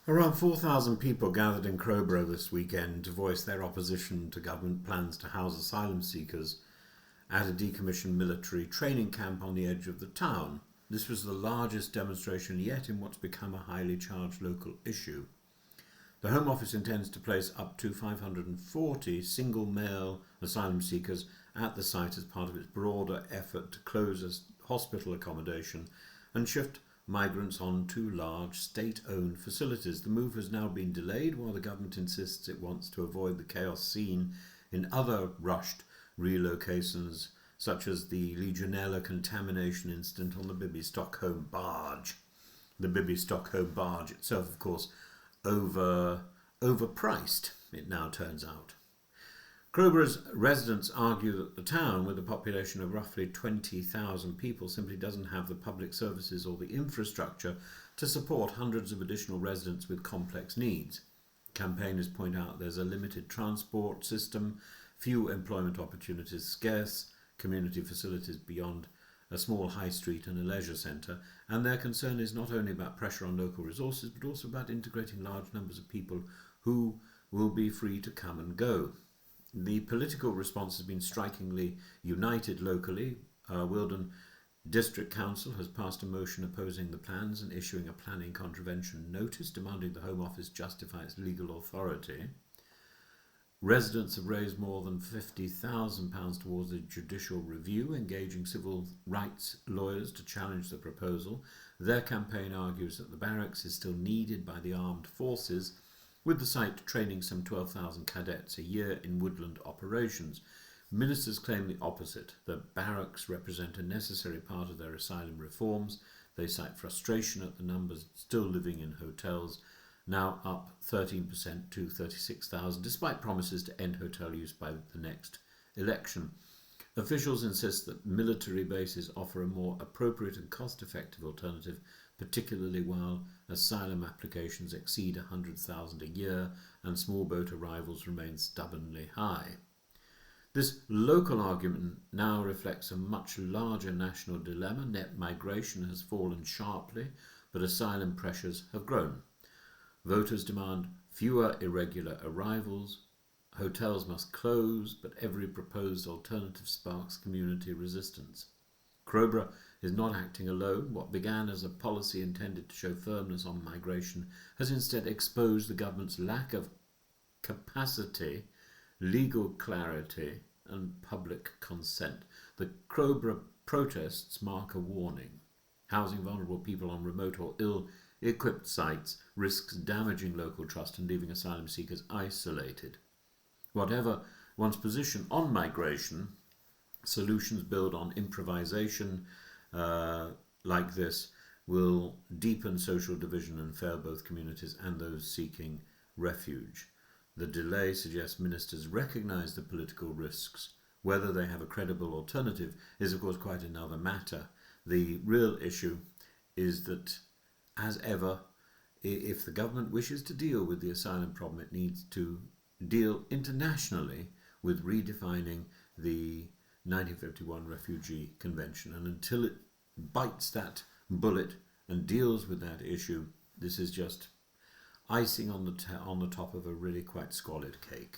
Around 4,000 people gathered in Crowborough this weekend to voice their opposition to government plans to house asylum seekers at a decommissioned military training camp on the edge of the town. This was the largest demonstration yet in what's become a highly charged local issue. The Home Office intends to place up to 540 single male asylum seekers at the site as part of its broader effort to close hospital accommodation and shift migrants on two large state-owned facilities. The move has now been delayed while the government insists it wants to avoid the chaos seen in other rushed relocations, such as the Legionella contamination incident on the Bibby Stockholm barge. The Bibby Stockholm barge itself, of course, overpriced, it now turns out. Crowborough's residents argue that the town, with a population of roughly 20,000 people, simply doesn't have the public services or the infrastructure to support hundreds of additional residents with complex needs. Campaigners point out there's a limited transport system, few employment opportunities, scarce community facilities beyond a small high street and a leisure centre, and their concern is not only about pressure on local resources but also about integrating large numbers of people who will be free to come and go. The political response has been strikingly united locally. Wilden District Council has passed a motion opposing the plans and issuing a planning contravention notice demanding the Home Office justify its legal authority. Residents have raised more than £50,000 towards a judicial review, engaging civil rights lawyers to challenge the proposal. Their campaign argues that the barracks is still needed by the armed forces, with the site training some 12,000 cadets a year in woodland operations. Ministers claim the opposite. The barracks represent a necessary part of their asylum reforms. They cite frustration at the numbers still living in hotels, now up 13% to 36,000, despite promises to end hotel use by the next election. Officials insist that military bases offer a more appropriate and cost-effective alternative, particularly while asylum applications exceed 100,000 a year and small boat arrivals remain stubbornly high. This local argument now reflects a much larger national dilemma. Net migration has fallen sharply, but asylum pressures have grown. Voters demand fewer irregular arrivals. Hotels must close, but every proposed alternative sparks community resistance. Crowborough is not acting alone. What began as a policy intended to show firmness on migration has instead exposed the government's lack of capacity, legal clarity and public consent. The Crowborough protests mark a warning. Housing vulnerable people on remote or ill-equipped sites risks damaging local trust and leaving asylum seekers isolated. Whatever one's position on migration, solutions built on improvisation like this will deepen social division and fail both communities and those seeking refuge. The delay suggests ministers recognise the political risks. Whether they have a credible alternative is of course quite another matter. The real issue is that, as ever, if the government wishes to deal with the asylum problem, it needs to deal internationally with redefining the 1951 Refugee Convention. And until it bites that bullet and deals with that issue, this is just icing on the top of a really quite squalid cake.